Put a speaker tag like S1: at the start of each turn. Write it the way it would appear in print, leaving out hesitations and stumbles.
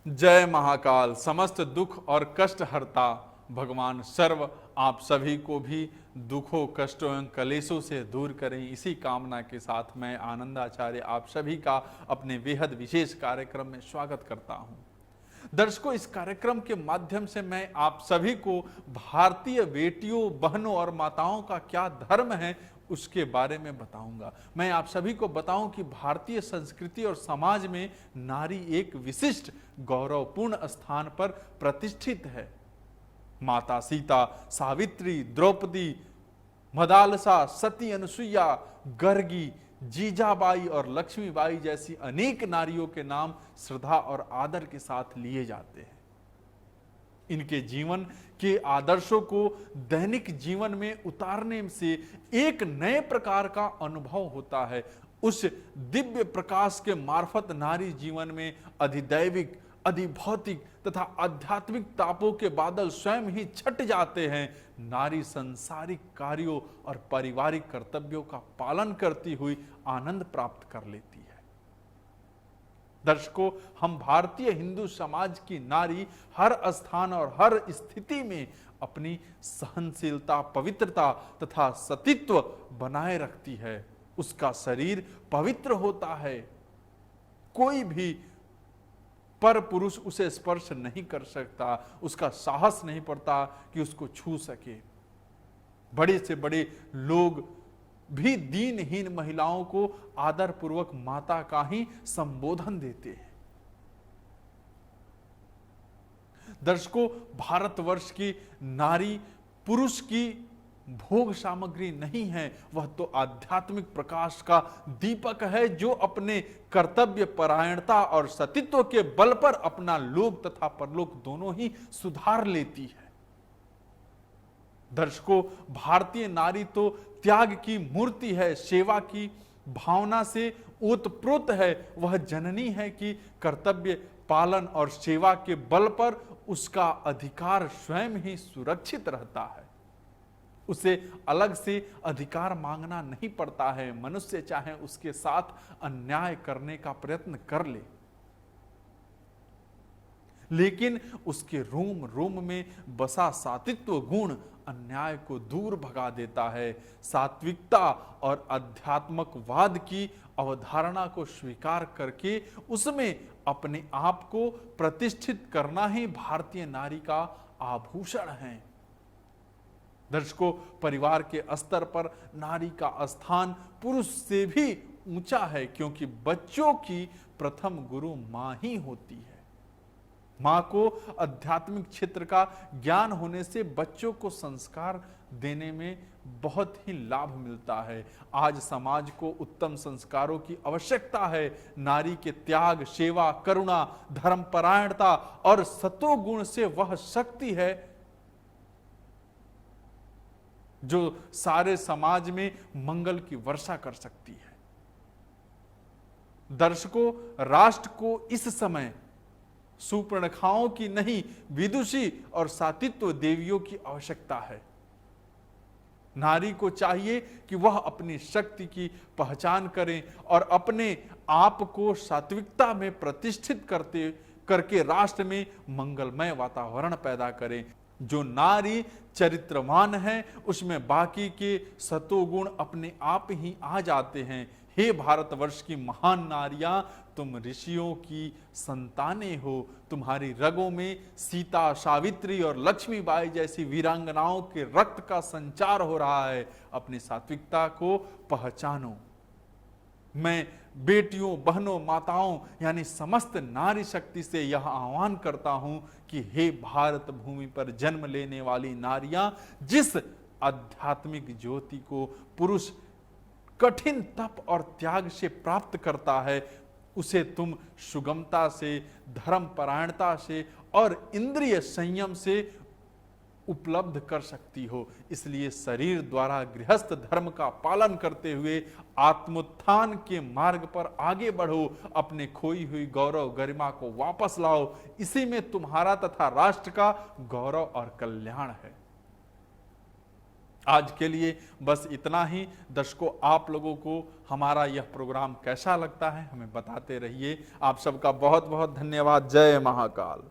S1: जय महाकाल, समस्त दुख और कष्ट हरता भगवान सर्व आप सभी को भी दुखों, कष्टों एवं कलेशों से दूर करें। इसी कामना के साथ मैं आनंदाचार्य आप सभी का अपने बेहद विशेष कार्यक्रम में स्वागत करता हूं। दर्शकों, इस कार्यक्रम के माध्यम से मैं आप सभी को भारतीय बेटियों, बहनों और माताओं का क्या धर्म है उसके बारे में बताऊंगा। मैं आप सभी को बताऊं कि भारतीय संस्कृति और समाज में नारी एक विशिष्ट गौरवपूर्ण स्थान पर प्रतिष्ठित है। माता सीता, सावित्री, द्रौपदी, मदालसा, सती अनुसुईया, गर्गी, जीजाबाई और लक्ष्मीबाई जैसी अनेक नारियों के नाम श्रद्धा और आदर के साथ लिए जाते हैं। इनके जीवन के आदर्शों को दैनिक जीवन में उतारने से एक नए प्रकार का अनुभव होता है। उस दिव्य प्रकाश के मार्फत नारी जीवन में अधिदैविक, अधिभौतिक तथा आध्यात्मिक तापों के बादल स्वयं ही छट जाते हैं। नारी संसारिक कार्यों और पारिवारिक कर्तव्यों का पालन करती हुई आनंद प्राप्त कर लेती है। दर्शकों, हम भारतीय हिंदू समाज की नारी हर स्थान और हर स्थिति में अपनी सहनशीलता, पवित्रता तथा सतीत्व बनाए रखती है। उसका शरीर पवित्र होता है। कोई भी पर पुरुष उसे स्पर्श नहीं कर सकता। उसका साहस नहीं पड़ता कि उसको छू सके। बड़े से बड़े लोग भी दीनहीन महिलाओं को आदरपूर्वक माता का ही संबोधन देते हैं। दर्शकों, भारतवर्ष की नारी पुरुष की भोग सामग्री नहीं है, वह तो आध्यात्मिक प्रकाश का दीपक है जो अपने कर्तव्य परायणता और सतीत्व के बल पर अपना लोक तथा परलोक दोनों ही सुधार लेती है। दर्शकों, भारतीय नारी तो त्याग की मूर्ति है, सेवा की भावना से ओतप्रोत है। वह जननी है कि कर्तव्य पालन और सेवा के बल पर उसका अधिकार स्वयं ही सुरक्षित रहता है। उसे अलग से अधिकार मांगना नहीं पड़ता है। मनुष्य चाहे उसके साथ अन्याय करने का प्रयत्न कर ले, लेकिन उसके रोम रोम में बसा सात्वित्व गुण अन्याय को दूर भगा देता है। सात्विकता और अध्यात्मकवाद की अवधारणा को स्वीकार करके उसमें अपने आप को प्रतिष्ठित करना ही भारतीय नारी का आभूषण है। दर्शकों, परिवार के स्तर पर नारी का स्थान पुरुष से भी ऊंचा है, क्योंकि बच्चों की प्रथम गुरु मां ही होती है। मां को आध्यात्मिक क्षेत्र का ज्ञान होने से बच्चों को संस्कार देने में बहुत ही लाभ मिलता है। आज समाज को उत्तम संस्कारों की आवश्यकता है। नारी के त्याग, सेवा, करुणा, धर्मपरायणता और सतोगुण से वह शक्ति है जो सारे समाज में मंगल की वर्षा कर सकती है। दर्शकों, राष्ट्र को इस समय सुपर्णखाओं की नहीं, विदुषी और सात्वित्व देवियों की आवश्यकता है। नारी को चाहिए कि वह अपनी शक्ति की पहचान करे और अपने आप को सात्विकता में प्रतिष्ठित करके राष्ट्र में मंगलमय वातावरण पैदा करे। जो नारी चरित्रवान है उसमें बाकी के सतोगुण अपने आप ही आ जाते हैं। हे भारतवर्ष की महान नारियां, तुम ऋषियों की संतानें हो। तुम्हारी रगों में सीता, सावित्री और लक्ष्मीबाई जैसी वीरांगनाओं के रक्त का संचार हो रहा है। अपनी सात्विकता को पहचानो। मैं बेटियों, बहनों, माताओं यानी समस्त नारी शक्ति से यह आह्वान करता हूं कि हे भारत भूमि पर जन्म लेने वाली नारियां, जिस आध्यात्मिक ज्योति को पुरुष कठिन तप और त्याग से प्राप्त करता है, उसे तुम सुगमता से, धर्मपरायणता से और इंद्रिय संयम से उपलब्ध कर सकती हो। इसलिए शरीर द्वारा गृहस्थ धर्म का पालन करते हुए आत्मोत्थान के मार्ग पर आगे बढ़ो। अपने खोई हुई गौरव गरिमा को वापस लाओ। इसी में तुम्हारा तथा राष्ट्र का गौरव और कल्याण है। आज के लिए बस इतना ही। दर्शकों, आप लोगों को हमारा यह प्रोग्राम कैसा लगता है हमें बताते रहिए। आप सबका बहुत बहुत धन्यवाद। जय महाकाल।